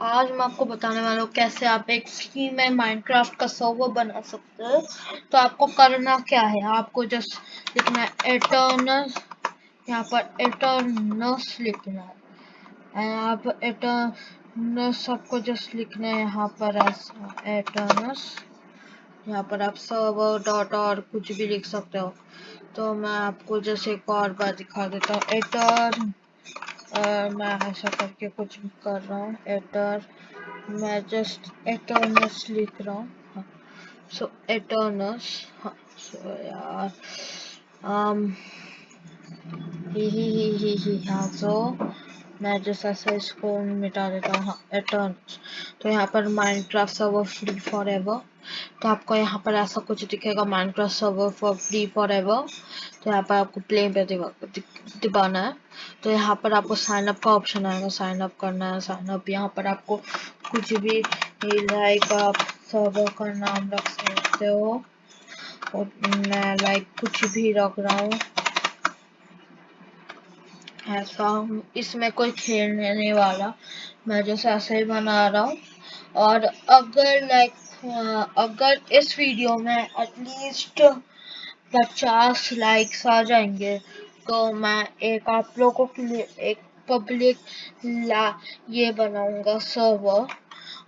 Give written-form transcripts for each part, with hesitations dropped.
आज मैं आपको बताने वाला हूँ कैसे आप एक फ्री में माइनक्राफ्ट का सर्वर बना सकते हैं। तो आपको करना क्या है, आपको जस्ट लिखना है एटर्नल, यहाँ पर एटर्नस लिखना है। आप एटर्नस आपको जस्ट लिखना है यहाँ पर ऐसा एटर्नस। यहाँ पर आप सर्वर डॉट और कुछ भी लिख सकते हो। तो मैं आपको जैसे एक और बार दिखा देता हूँ। मैं ऐसा करके कुछ भी कर रहा हूँ। मैं जस्ट एटर्नस लिख रहा हूँ। हाँ, सो एटर्नस। हाँ, सो यार ही हाँ, सो मैं जैसा ऐसा इसको मिटा देता हूँ। हाँ, एटर्नस। तो यहाँ पर Minecraft server free for ever. तो आपको यहाँ पर ऐसा कुछ दिखेगा, Minecraft server for free for ever. तो यहाँ पर आपको प्ले पे दबाना है। तो यहाँ पर आपको साइन अप का ऑप्शन आएगा, साइन अप करना है। साइन अप यहाँ पर आपको कुछ भी लाइक आप सर्वर का नाम रख सकते हो, और मैं लाइक कुछ भी रख रहा हूँ ऐसा। इसमें कोई खेलने नहीं वाला, मैं जैसे ऐसे ही बना रहा हूँ। और अगर इस वीडियो में एटलीस्ट 50 लाइक्स आ जाएंगे तो मैं एक आप लोगों के लिए एक पब्लिक ये बनाऊंगा सर्वर,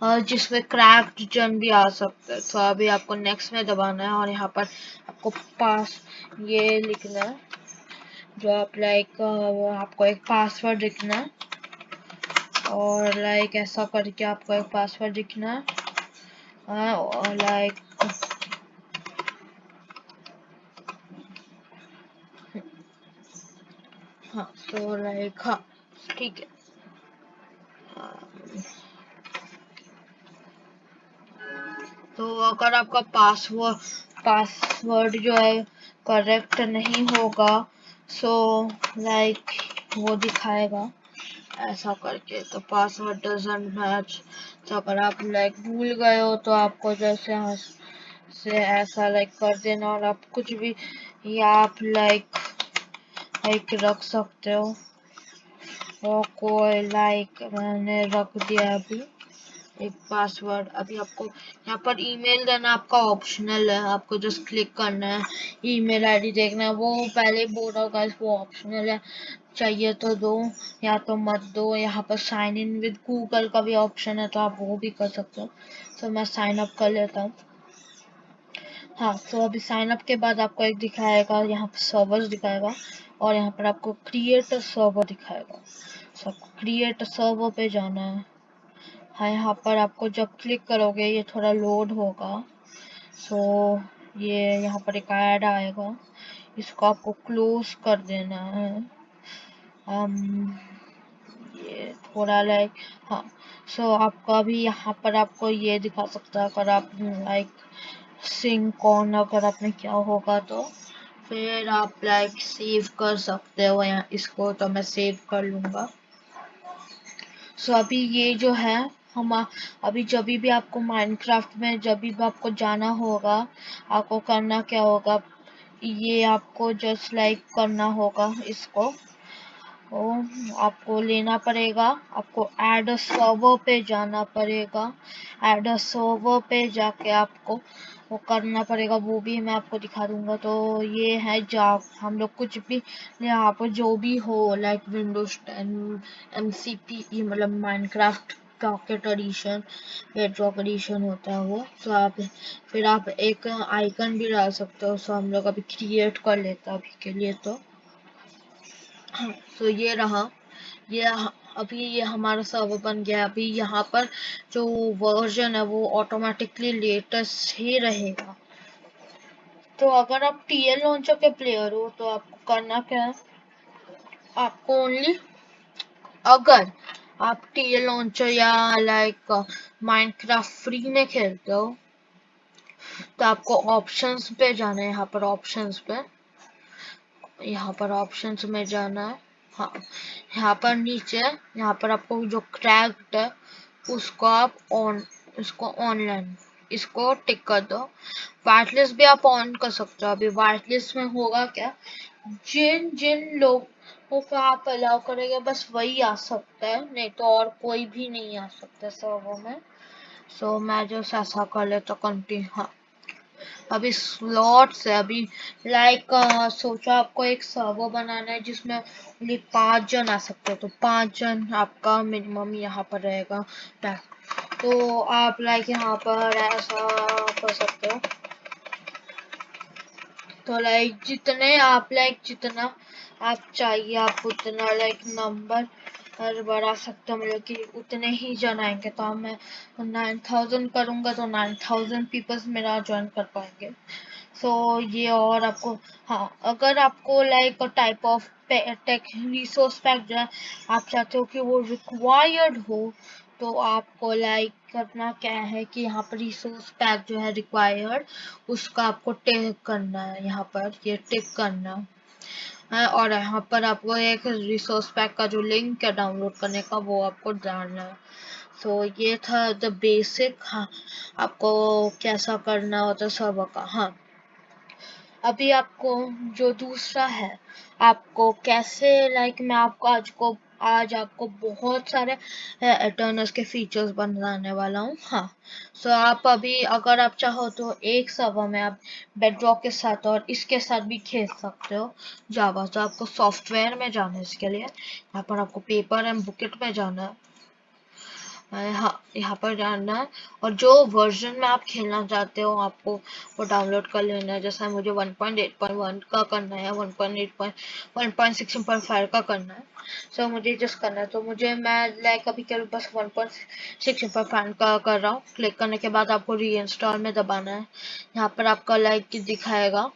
और जिसमें क्रैक्ड जन भी आ सकते हैं। तो अभी आपको नेक्स्ट में दबाना है और यहाँ पर आपको पास ये लिखना है, जो आप आपको एक पासवर्ड लिखना है, और ऐसा करके आपको एक पासवर्ड लिखना है। और हाँ, तो हाँ, ठीक है। तो अगर आपका पासवर्ड जो है करेक्ट नहीं होगा, सो वो दिखाएगा ऐसा करके, तो पासवर्ड डजंट मैच। तो अगर आप भूल गए हो तो आपको जैसे से ऐसा कर देना, और आप कुछ भी या आप रख सकते हो। और कोई मैंने रख दिया अभी एक पासवर्ड। अभी आपको यहाँ पर ईमेल देना आपका ऑप्शनल है, आपको जस्ट क्लिक करना है, ईमेल आईडी देखना है। वो पहले बोल रहा होगा, वो ऑप्शनल है, चाहिए तो दो या तो मत दो। यहाँ पर साइन इन विद गूगल का भी ऑप्शन है, तो आप वो भी कर सकते हो। तो मैं साइन अप कर लेता हूँ। हाँ, तो अभी साइन अप के बाद आपको एक दिखाएगा, यहाँ पर सर्वर्स दिखाएगा, और यहाँ पर आपको क्रिएट अ सर्वर दिखाएगा। सब क्रिएट सर्वर पे जाना है। हाँ, यहाँ पर आपको जब क्लिक करोगे ये थोड़ा लोड होगा। सो ये यहाँ पर एक ऐड आएगा, इसको आपको क्लोज कर देना है। ये थोड़ा हाँ, सो आपको अभी यहाँ पर आपको ये दिखा सकता है। अगर आप सिंक ऑन अगर आपने क्या होगा तो फिर आप सेव कर सकते हो यहाँ इसको। तो मैं सेव कर लूँगा। सो अभी ये जो है हम अभी जब भी आपको माइनक्राफ्ट में जब भी आपको जाना होगा, आपको करना क्या होगा, ये आपको जस्ट करना होगा इसको। ओ, आपको लेना पड़ेगा, आपको ऐड सर्वर पे जाना पड़ेगा। ऐड सर्वर पे जाके आपको वो करना पड़ेगा, वो भी मैं आपको दिखा दूंगा। तो ये है जाव, हम लोग कुछ भी यहाँ पर जो भी हो विंडोज 10 MCP मतलब Minecraft pocket edition, bedrock edition होता है वो। तो आप फिर आप एक आइकन भी डाल सकते हो। सो हम लोग अभी क्रिएट कर लेते हैं अभी के लिए। तो ये रहा, ये अभी ये हमारा सर्वर बन गया। अभी यहाँ पर जो वर्जन है वो ऑटोमेटिकली लेटेस्ट ही रहेगा। तो अगर आप टीएल लॉन्चर के प्लेयर हो तो आपको करना क्या है, आपको ओनली अगर आप टीएल लॉन्चर या माइनक्राफ्ट फ्री में खेलते हो तो आपको ऑप्शंस पे जाना है। यहाँ पर ऑप्शंस में जाना है। हाँ, यहाँ पर नीचे यहाँ पर आपको जो क्रैक्ड है उसको आप ऑनलाइन इसको टिक कर दो। वाइट भी आप ऑन कर सकते हो। अभी वाइट में होगा क्या, जिन जिन लोग वो फिर आप अलाउ करेंगे बस वही आ सकता है, नहीं तो और कोई भी नहीं आ सकता सर्वर में। सो मैं जो ऐसा कर लेता कंटिन्यू। हाँ, अभी स्लॉट्स है अभी, लाइक सोचो आपको एक सर्वर बनाना है जिसमें ओनली 5 जन आ सकते हैं, तो 5 जन आपका मिनिमम यहाँ पर रहेगा। तो आप लाइक यहाँ पर ऐसा कर सकते हो, तो लाइक जितने आप लाइक जितना आप चाहिए आप उतना लाइक नंबर बढ़ा सकते हो, मतलब कि उतने ही जन आएंगे। तो मैं 9000 करूंगा तो 9000 पीपल्स मेरा ज्वाइन कर पाएंगे। सो ये और आपको, हाँ अगर आपको like type of tech resource pack जो है आप चाहते हो कि वो रिक्वायर्ड हो, तो आपको लाइक करना क्या है कि यहाँ पर रिसोर्स पैक जो है रिक्वायर्ड, उसका आपको टिक करना है, यहाँ पर ये टिक करना है। और यहाँ पर आपको एक रिसोर्स पैक का जो लिंक है डाउनलोड करने का वो आपको डालना है। तो ये था द बेसिक, हाँ आपको कैसा करना होता है सर्वर का। हाँ, अभी आपको जो दूसरा है, आपको कैसे लाइक मैं आपको आज आपको बहुत सारे एटर्नल्स के फीचर्स बनाने वाला हूँ। हाँ, सो आप अभी अगर आप चाहो तो एक सर्वर में आप बेडरॉक के साथ और इसके साथ भी खेल सकते हो जावा। तो आपको सॉफ्टवेयर में जाना है, इसके लिए यहाँ पर आपको पेपर एंड बुकेट में जाना है। हाँ, यहाँ पर जाना है और जो वर्जन में आप खेलना चाहते हो आपको वो डाउनलोड कर लेना है। जैसा मुझे 1.8.1 का करना है, 1.6.5 का करना है। सो मुझे जस्ट करना है, तो मुझे मैं लाइक अभी केवल बस 1.6.5 का कर रहा हूँ। क्लिक करने के बाद आपको री इंस्टॉल में दबाना है। यहाँ पर आपका लाइक दिखाएगा,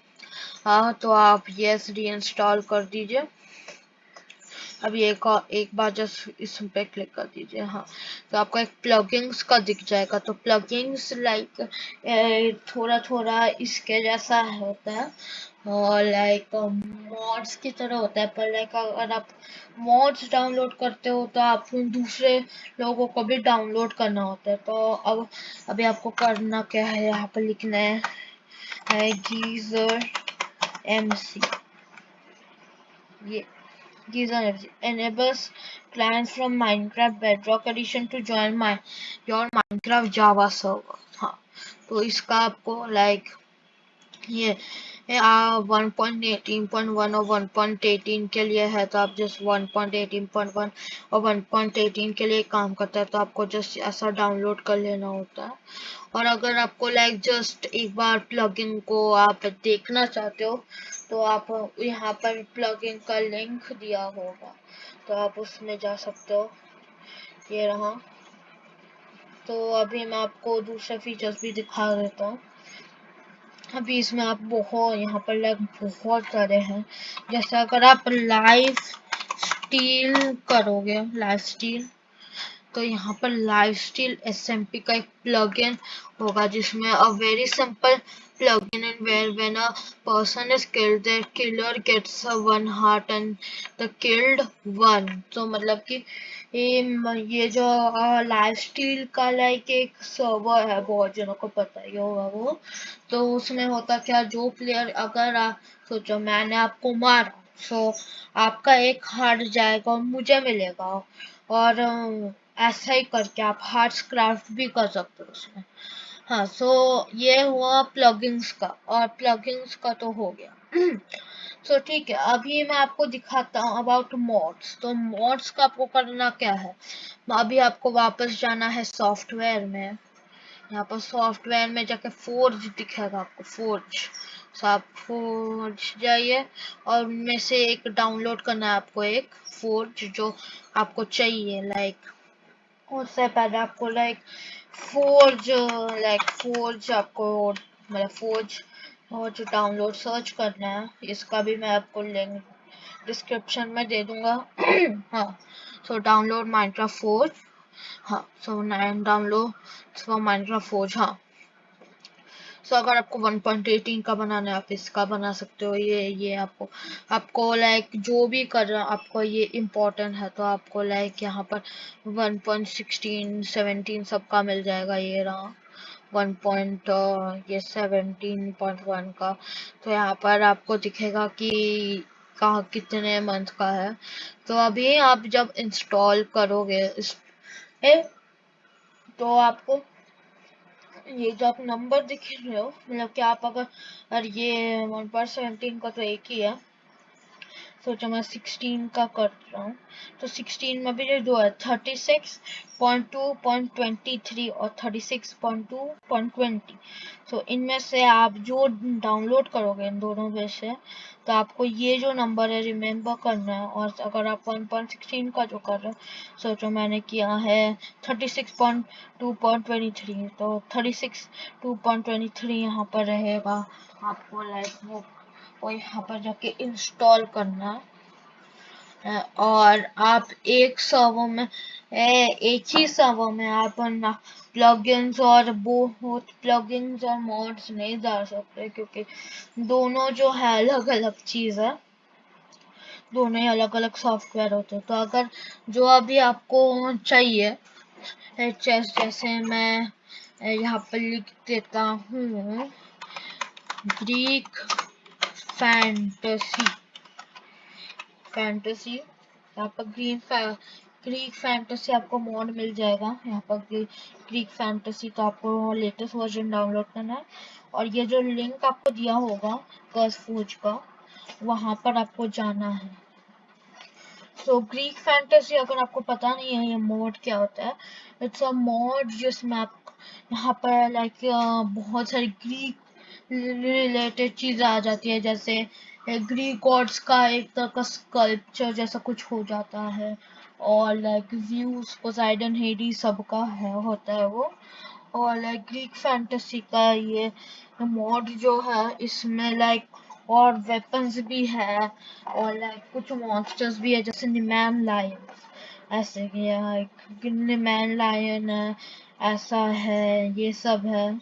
हाँ तो आप यस री इंस्टॉल कर दीजिए। अभी एक बार जस्ट इस पे क्लिक कर दीजिए। हाँ, तो आपको एक प्लगइन्स का दिख जाएगा। तो प्लगइन्स लाइक थोड़ा थोड़ा इसके जैसा होता है और लाइक मॉड्स की तरह होता है, पर लाइक अगर आप मॉड्स डाउनलोड करते हो तो आप दूसरे लोगों को भी डाउनलोड करना होता है। तो अब अभी आपको करना क्या है, यहाँ पर लिखना है गीजर MC, ये Gizon enables clients from Minecraft Bedrock Edition to join your Minecraft Java server। हाँ, तो इसका आपको लाइक ये 1.18.1 और 1.18 के लिए है, तो आप जस्ट 1.18.1 और 1.18 के लिए काम करता है, तो आपको जस्ट ऐसा डाउनलोड कर लेना होता है। और अगर आपको लाइक जस्ट एक बार प्लगइन को आप देखना चाहते हो तो आप यहाँ पर प्लगइन का लिंक दिया होगा, तो आप उसमें जा सकते हो, ये रहा। तो अभी मैं आपको दूसरे फीचर्स भी दिखा देता हूँ। अभी इसमें आप बहुत यहाँ पर लाइक बहुत सारे हैं, जैसे अगर आप लाइव स्टील करोगे, लाइव स्टील, तो यहाँ पर लाइव स्टील SMP का एक प्लगइन होगा जिसमें a very simple plugin and where when a person is killed their killer gets a 1 heart and the killed 1। तो मतलब कि ये जो लाइव स्टील का लाइक एक सर्वर है, बहुत जनों को पता ही होगा वो। तो उसमें होता क्या, जो प्लेयर अगर सोचो मैंने आपको मारा, सो आपका एक हार्ट जाएगा और मुझे मिलेगा, और ऐसा ही करके आप हार्ट्स क्राफ्ट भी कर सकते हो उसमें। हाँ, सो ये हुआ प्लगइन्स का, और प्लगइन्स का तो हो गया। सो ठीक है, अभी मैं आपको दिखाता हूँ अबाउट मॉड्स। तो मॉड्स का आपको करना क्या है, अभी आपको वापस जाना है सॉफ्टवेयर में। यहाँ पर सॉफ्टवेयर में जाके फोर्ज दिखेगा आपको, फोर्ज। सो आप फोर्ज जाइए और उनमें से एक डाउनलोड करना है आपको, एक फोर्ज जो आपको चाहिए। लाइक उससे पहले आपको फोर्ज आपको मतलब फोर्ज और जो डाउनलोड सर्च करना है, इसका भी मैं आपको लिंक डिस्क्रिप्शन में दे दूंगा। हाँ, सो डाउनलोड माइनक्राफ्ट फोर्ज। हाँ, so download for Minecraft Forge. हाँ, सो अगर आपको 1.18 का बनाना है आप इसका बना सकते हो। ये आपको लाइक जो भी कर रहा आपको ये इम्पोर्टेंट है, तो आपको लाइक यहाँ पर 1.16 17 सबका मिल जाएगा। ये रहा 1.17.1 का। तो यहाँ पर आपको दिखेगा कि का कितने मंथ का है। तो अभी आप जब इंस्टॉल करोगे इस ए, तो आपको ये जो आप नंबर दिख रहे हो, मतलब कि आप अगर ये 1/17 का तो एक ही है, सोचो मैं 16 का कर रहा हूँ, तो 16 में भी जो दो है 36.2.23 और 36.2.20। तो इनमें से आप जो डाउनलोड करोगे इन दोनों में से, तो आपको ये जो नंबर है रिमेम्बर करना है। और अगर आप 1.16 का जो कर रहे हो, सोचो मैंने किया है 36.2.23, तो 36.2.23 यहाँ पर रहेगा। आपको लाइक वो यहाँ पर जाके इंस्टॉल करना है। और आप एक ही सर्वर में आप ना प्लगइन्स और बहुत प्लगइन्स और मॉड्स नहीं डाल सकते, क्योंकि दोनों जो है अलग अलग चीज है, दोनों ही अलग अलग सॉफ्टवेयर होते हैं। तो अगर जो अभी आपको चाहिए जैसे मैं यहाँ पर लिख देता हूँ ग्रीक फैंटेसी, यहाँ पर ग्रीक फैंटेसी आपको मोड मिल जाएगा। यहाँ पर ग्रीक फैंटेसी, तो आपको लेटेस्ट वर्जन डाउनलोड करना है। और ये जो लिंक आपको दिया होगा कर्सफोर्ज का, वहां पर आपको जाना है। तो ग्रीक फैंटेसी अगर आपको पता नहीं है ये मोड क्या होता है, इट्स अ मोड जिसमें आप यहाँ पर लाइक बहुत सारी ग्रीक रिलेटेड चीजें आ जाती है, जैसे ग्रीक गॉड्स का एक तरह का स्कल्पचर जैसा कुछ हो जाता है। और लाइक ज्यूस पोसाइडन हेडी सबका है होता है वो। और लाइक ग्रीक फैंटेसी का ये मॉड जो है, इसमें लाइक और वेपन्स भी है, और लाइक कुछ मॉन्स्टर्स भी है, जैसे निमैन लायन, ऐसे कि निमैन लायन है, ऐसा है, ये सब है।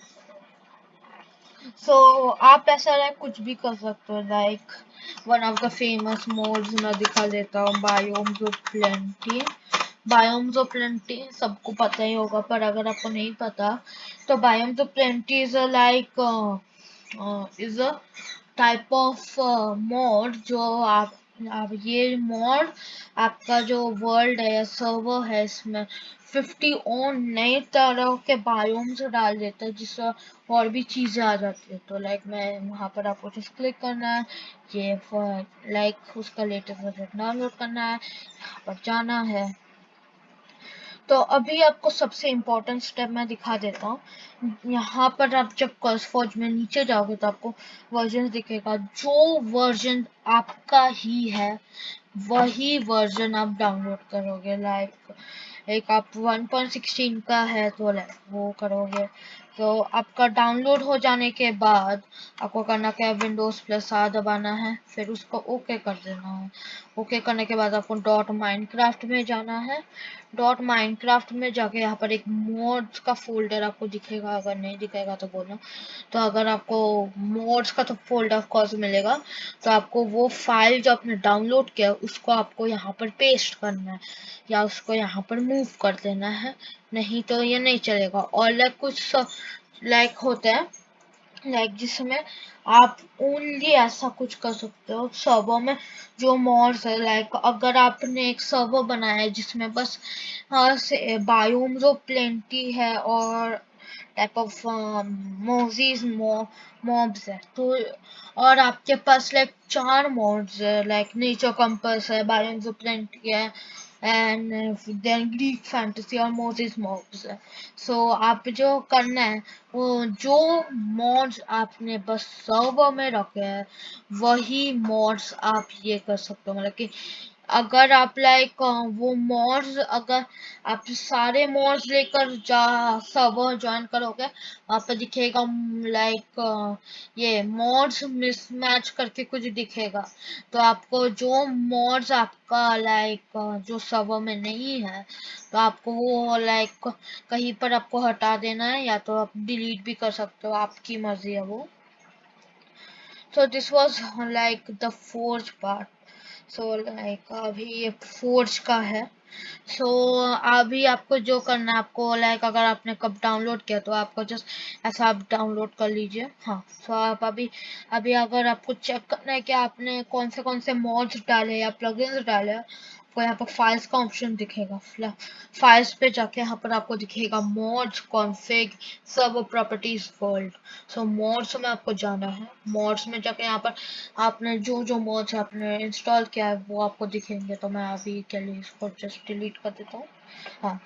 सो आप ऐसा लाइक कुछ भी कर सकते हो। Like one of the famous modes मैं दिखा देता हूँ, biomes of plenty. Biomes of plenty सबको पता ही होगा, पर अगर आपको नहीं पता, तो biomes of plenty is like is a type of mode जो आप ये मोड आपका जो वर्ल्ड है या सर्वर है, इसमें 50 और नए तरह के बायोम्स डाल देता है, जिससे और भी चीजें आ जाती है। तो लाइक मैं वहां पर आपको जस्ट क्लिक करना है, ये लाइक उसका लेटेस्ट वर्जन डाउनलोड करना है, यहाँ पर जाना है। तो अभी आपको सबसे इम्पोर्टेंट स्टेप मैं दिखा देता हूँ। यहाँ पर आप जब कर्सफोर्ज में नीचे जाओगे, तो आपको वर्जन दिखेगा, जो वर्जन आपका ही है वही वर्जन आप डाउनलोड करोगे। लाइक एक आप 1.16 का है तो लाइक वो करोगे। तो आपका डाउनलोड हो जाने के बाद आपको करना क्या है, विंडोज प्लस आ दबाना है, फिर उसको ओके कर देना है। ओके करने के बाद आपको डॉट माइनक्राफ्ट में जाना है। डॉट माइनक्राफ्ट में जाके यहाँ पर एक मोड्स का फोल्डर आपको दिखेगा, अगर नहीं दिखेगा तो बोलो। तो अगर आपको मोड्स का तो फोल्डर ऑफ कोर्स मिलेगा, तो आपको वो फाइल जो आपने डाउनलोड किया उसको आपको यहाँ पर पेस्ट करना है, या उसको यहाँ पर मूव कर देना है, नहीं तो ये नहीं चलेगा। और लाइक कुछ लाइक होता है लाइक जिसमें आप ओनली ऐसा कुछ कर सकते हो सर्वर में जो मॉड्स है। लाइक अगर आपने एक सर्वर बनाया है जिसमें बस बायोम्स ऑफ प्लेंटी है और टाइप ऑफ मोजीज मॉब्स है, तो और आपके पास लाइक 4 मॉड्स है, लाइक नेचर कंपास है, बायोम्स ऑफ प्लेंटी है, एंड देन ग्रीक फैंटेसी और मोजेस मॉब्स है। सो आप जो करना है, वो जो मॉड्स आपने बस सर्वर में रखे हैं वही मॉड्स आप ये कर सकते हो। मतलब कि अगर आप लाइक वो मॉड्स, अगर आप सारे मॉड्स लेकर सर्वर ज्वाइन करोगे, वहां पर दिखेगा लाइक ये मॉड्स मिसमैच करके कुछ दिखेगा। तो आपको जो मॉड्स आपका लाइक जो सर्वर में नहीं है, तो आपको वो लाइक कहीं पर आपको हटा देना है, या तो आप डिलीट भी कर सकते हो, आपकी मर्जी है वो। So this was like the forge part. So like अभी ये forge का है। सो अभी आपको जो करना है, आपको लाइक अगर आपने कब डाउनलोड किया तो आपको जस्ट ऐसा आप डाउनलोड कर लीजिए। हाँ, सो आप अभी अभी अगर आपको चेक करना है कि आपने कौन से मॉड्स डाले या प्लगइन्स डाले, आपको यहाँ पर फाइल्स का ऑप्शन दिखेगा। फाइल्स पे जाके यहाँ पर आपको दिखेगा mods config server properties world. So mods में आपको जाना है। मॉड्स में जाके यहाँ पर आपने जो जो मॉड्स आपने इंस्टॉल किया है वो आपको दिखेंगे। तो मैं अभी के लिए इसको जस्ट डिलीट कर देता हूँ। हाँ,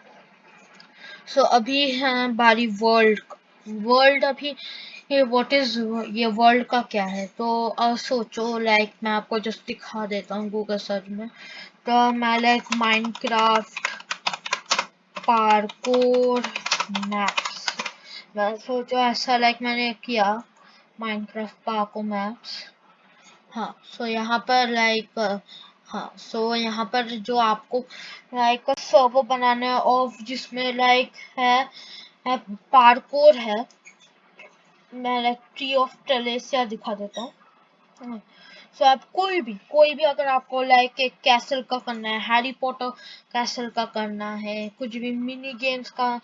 सो अभी है बारी वर्ल्ड। वर्ल्ड अभी ये व्हाट इज, ये वर्ल्ड का क्या है, तो सोचो लाइक मैं आपको जस्ट दिखा देता हूँ गूगल सर्च में। तो मैं लाइक माइनक्राफ्ट पार्कोर मैप्स, मैं सोचो ऐसा लाइक मैंने किया माइनक्राफ्ट पार्कोर मैप्स। हाँ, सो यहाँ पर लाइक हाँ, सो यहाँ पर जो आपको लाइक सर्वर बनाना है और जिसमें लाइक है पार्कोर है। मैं लाइक ट्री ऑफ ट्रेलेसिया दिखा देता हूँ। सो आप कोई भी अगर आपको लाइक एक कैसल का करना है, हैरी पॉटर कैसल का करना है, कुछ भी मिनी गेम्स का,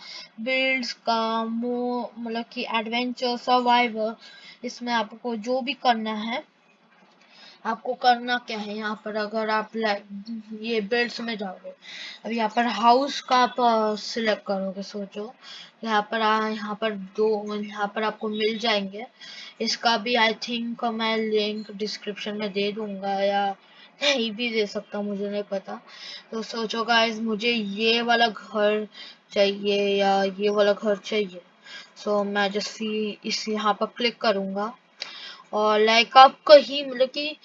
बिल्ड्स का, मतलब कि एडवेंचर सर्वाइवर, इसमें आपको जो भी करना है, आपको करना क्या है यहाँ पर। अगर आप ये बिल्ड्स में जाओगे, अब यहाँ पर हाउस का आप सिलेक्ट करोगे। सोचो यहाँ पर यहाँ पर आपको मिल जाएंगे। इसका भी आई थिंक मैं लिंक डिस्क्रिप्शन में दे दूंगा या नहीं भी दे सकता, मुझे नहीं पता। तो सोचो गाइस, मुझे ये वाला घर चाहिए या ये वाला घर चाहिए। सो मैं जस्ट इस यहाँ पर क्लिक करूंगा और लाइक आप कहीं मतलब कि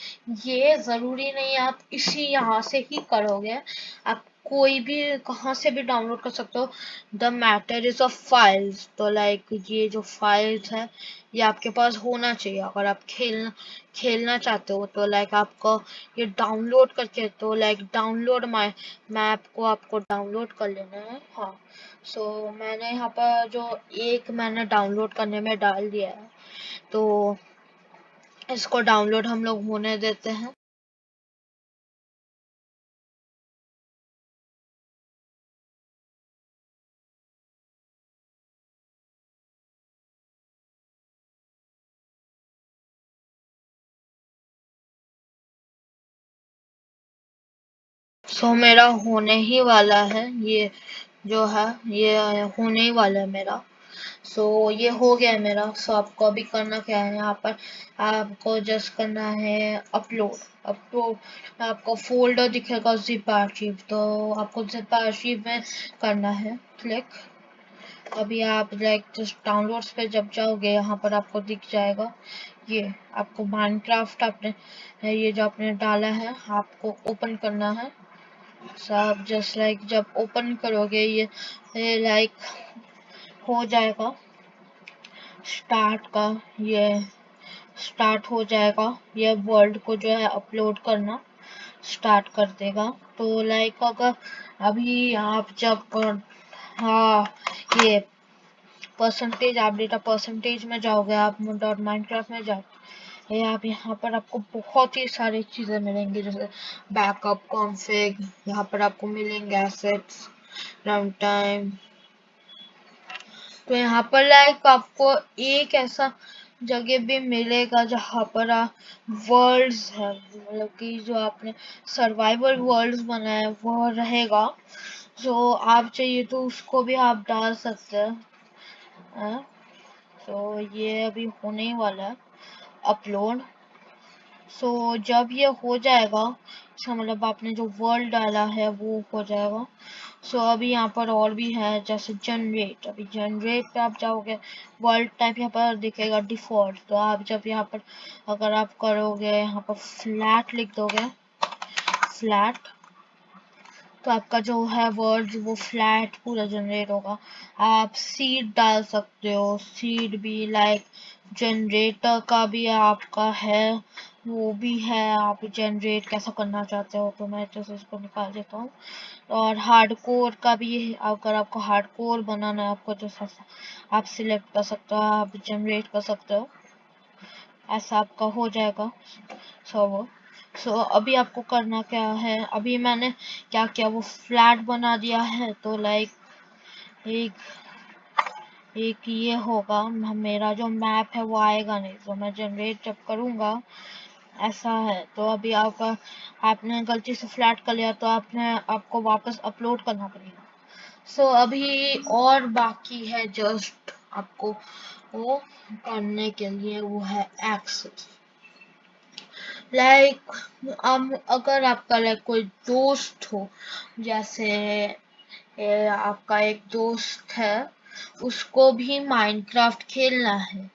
ये जरूरी नहीं है आप इसी यहाँ से ही करोगे, आप कोई भी कहाँ से भी डाउनलोड कर सकते हो। The matter is of files. तो लाइक ये जो फाइल्स है ये आपके पास होना चाहिए। अगर आप खेलना चाहते हो तो लाइक आपको ये डाउनलोड करके, तो लाइक डाउनलोड माय मैप को आपको डाउनलोड कर लेना है। हाँ, सो मैंने यहाँ पर जो एक मैंने डाउनलोड करने में डाल दिया है, तो इसको डाउनलोड हम लोग होने देते हैं। सो मेरा होने ही वाला है, ये जो है ये होने ही वाला है मेरा। सो ये हो गया है मेरा। सो आपको अभी करना क्या है, यहाँ पर आपको जस्ट करना है अपलोड। अपलोड आपको फोल्डर दिखेगा जिप आर्चिव, तो आपको जिप आर्चिव में करना है क्लिक। अभी आप लाइक जस्ट डाउनलोड्स पे जब जाओगे यहाँ पर आपको दिख जाएगा ये आपको माइनक्राफ्ट आपने ये जो आपने डाला है आपको ओपन करना है। सो आप जस्ट लाइक जब ओपन करोगे ये लाइक हो जाएगा स्टार्ट का, ये स्टार्ट हो जाएगा, ये वर्ल्ड को जो है अपलोड करना स्टार्ट कर देगा। तो लाइक अगर अभी आप जब हाँ ये परसेंटेज आप डेटा परसेंटेज में जाओगे, आप डॉट माइनक्राफ्ट में जाओगे, आप यहाँ पर आपको बहुत ही सारी चीजें मिलेंगी, जैसे बैकअप कॉन्फ़िग, यहाँ पर आपको मिलेंगे एसेट्स, रन टाइम। तो यहाँ पर लाइक आपको एक ऐसा जगह भी मिलेगा जहाँ पर वर्ल्ड्स है, मतलब कि जो आपने सर्वाइवल वर्ल्ड्स बनाए वो रहेगा। जो आप चाहिए तो उसको भी आप डाल सकते हैं। तो ये अभी होने ही वाला है अपलोड। सो जब ये हो जाएगा, इसका मतलब आपने जो वर्ल्ड डाला है वो हो जाएगा। सो अभी यहाँ पर और भी है जैसे जनरेट। अभी जनरेट पे आप जाओगे, वर्ल्ड टाइप यहाँ पर दिखेगा डिफॉल्ट। तो आप जब यहाँ पर अगर आप करोगे यहाँ पर फ्लैट लिख दोगे, फ्लैट, तो आपका जो है वर्ड वो फ्लैट पूरा जनरेट होगा। आप सीड डाल सकते हो, सीड भी लाइक जनरेटर का भी आपका है, वो भी है। आप जनरेट कैसा करना चाहते हो, तो मैं जैसे इसको निकाल देता हूँ। और हार्डकोर का भी, अगर आपको हार्डकोर बनाना है आपको जैसा आप सिलेक्ट कर सकते हो, आप जनरेट कर सकते हो, ऐसा आपका हो जाएगा सर्वर। सो अभी आपको करना क्या है, अभी मैंने क्या किया, वो फ्लैट बना दिया है। तो लाइक एक एक ये होगा, मेरा जो मैप है वो आएगा नहीं, तो मैं जनरेट जब करूँगा ऐसा है। तो अभी आपने गलती से फ्लैट कर लिया, तो आपको वापस अपलोड करना पड़ेगा। सो अभी और बाकी है जस्ट आपको वो करने के लिए, वो है एक्सेस। लाइक अगर आपका लाइक कोई दोस्त हो, जैसे आपका एक दोस्त है, उसको भी माइनक्राफ्ट खेलना है,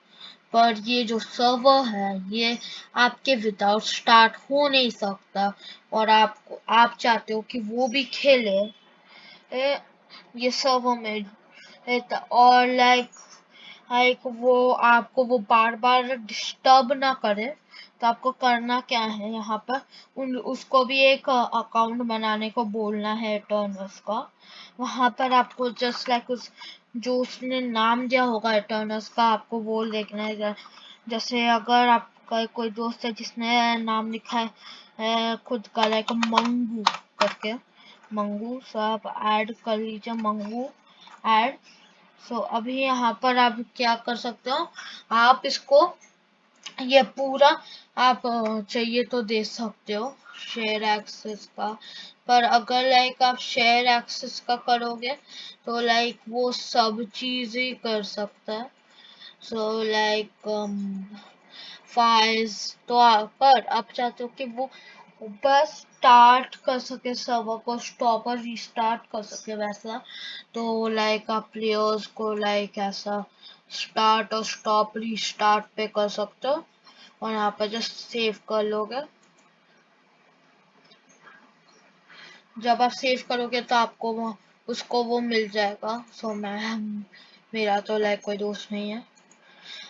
पर ये जो सर्वर है ये आपके विदाउट स्टार्ट हो नहीं सकता, और आप चाहते हो कि वो भी खेले ये सर्वर में, और लाइक वो आपको वो बार बार डिस्टर्ब ना करे। तो आपको करना क्या है, यहाँ पर उसको भी एक अकाउंट बनाने को बोलना है एटर्नस का। वहां पर आपको जस्ट लाइक जो उसने नाम दिया होगा एटर्नस का, आपको वो देखना है। जैसे अगर आपका कोई दोस्त है जिसने नाम लिखा है खुद का लाइक मंगू करके, मंगू, सो आप ऐड कर लीजिए मंगू ऐड। सो अभी यहाँ पर आप क्या कर सकते हो, आप इसको ये पूरा आप चाहिए तो दे सकते हो शेयर एक्सेस का। पर अगर लाइक आप शेयर एक्सेस का करोगे तो लाइक वो सब चीज ही कर सकता है। सो लाइक फाइल्स तो पर आप चाहते हो कि वो बस स्टार्ट कर सके, सर्वर को स्टॉप और रीस्टार्ट कर सके वैसा। तो लाइक आप प्लेयर्स को लाइक ऐसा स्टार्ट और स्टॉप रीस्टार्ट पे कर सकते हो, और यहाँ पर जस्ट सेव कर लोगे। जब आप सेव करोगे तो आपको उसको वो मिल जाएगा। सो मेरा तो लाइक कोई दोस्त नहीं है।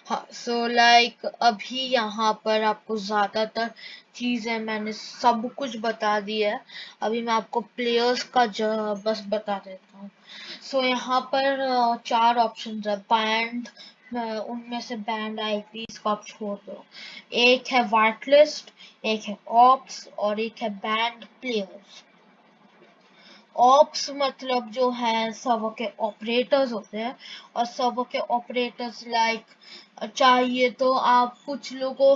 हाँ, सो लाइक अभी यहाँ पर आपको ज्यादातर चीजें मैंने सब कुछ बता दिया है। अभी मैं आपको प्लेयर्स का बस बता देता हूँ। सो यहाँ पर 4 ऑप्शन है बैंड, उनमें से बैंड आईपीज को आप छोड़ दो। एक है वाइट लिस्ट, एक है ऑप्स, और एक है बैंड प्लेयर्स। ऑप्स मतलब जो है सर्वर के ऑपरेटर्स होते हैं, और सर्वर के ऑपरेटर्स लाइक चाहिए तो आप कुछ लोगों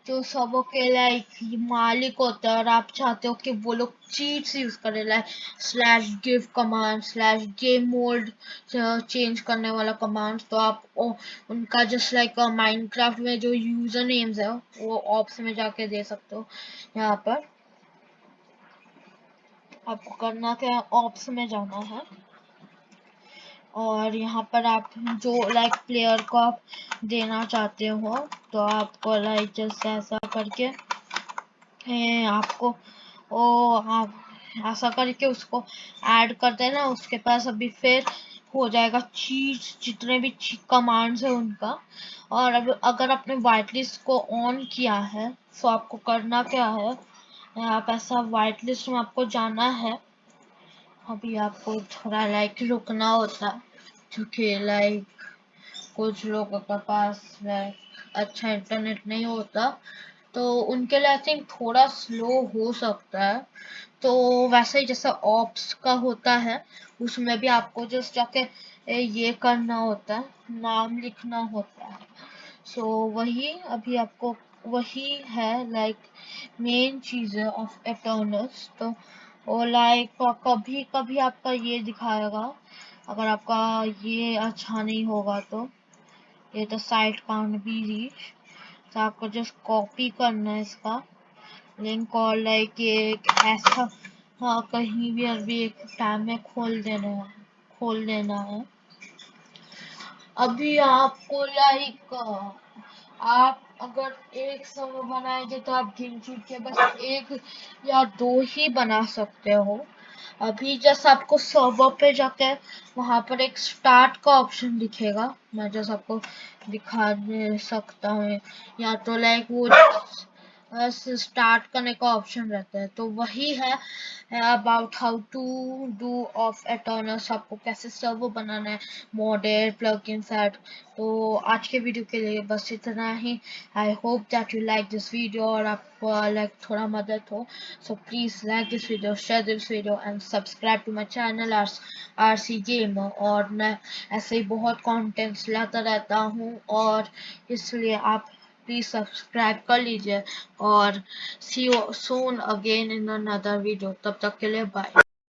जो सर्वर के लाइक मालिक होते हैं और आप चाहते हो कि वो लोग चीट्स यूज करें, like slash give command, slash game mode change करने वाला कमांड, तो आप उनका जस्ट लाइक माइनक्राफ्ट में जो यूजर नेम्स है वो ऑप्स में जाके दे सकते हो। यहाँ पर आपको करना क्या है, ऑप्स में जाना है, और यहाँ पर आप जो लाइक प्लेयर को आप देना चाहते हो, तो आपको लाइक जैसे ऐसा करके आपको आप ऐसा करके उसको ऐड कर देना। उसके पास अभी फिर हो जाएगा चीज जितने भी कमांड्स है उनका। और अब अगर आपने व्हाइट लिस्ट को ऑन किया है तो आपको करना क्या है, आप ऐसा व्हाइट लिस्ट में आपको जाना है। अभी आपको थोड़ा लाइक रुकना होता, क्योंकि लाइक कुछ लोगों के पास लाइक अच्छा इंटरनेट नहीं होता, तो उनके लिए आई थिंक थोड़ा स्लो हो सकता है। तो वैसे ही जैसा ऑप्स का होता है उसमें भी आपको जस्ट जाके ये करना होता है, नाम लिखना होता है। सो वही अभी आपको वही है लाइक मेन चीज है ऑफ एटर्नल्स। तो और लाइक कभी कभी आपका ये दिखाएगा, अगर आपका ये अच्छा नहीं होगा तो ये तो साइट काउंट भी रीच, तो आपको जस्ट कॉपी करना है इसका लिंक, और लाइक ये ऐसा हाँ कहीं भी अभी एक टैब में खोल देना है। अभी आपको लाइक आप अगर एक सर्वर बनाएंगे तो आप गिन चुन के बस एक या दो ही बना सकते हो। अभी जैसे आपको सर्वर पे जाके वहां पर एक स्टार्ट का ऑप्शन दिखेगा, मैं जैसे आपको दिखा सकता हूँ, या तो लाइक वो स्टार्ट करने का ऑप्शन रहता है, तो वही है about how to do of Eternals, आपको कैसे सर्वर बनाना है, मॉडल प्लगइन्स ऐड। तो आज के वीडियो के लिए बस इतना ही। I hope that you like this video और आपको लाइक थोड़ा मदद हो। So please like this video, share this video and subscribe to my channel RC gamer. और मैं ऐसे ही बहुत कॉन्टेंट्स लाता रहता हूँ, और इसलिए आप प्लीज सब्सक्राइब कर लीजिए। और see you soon again in another video, तब तक के लिए बाय।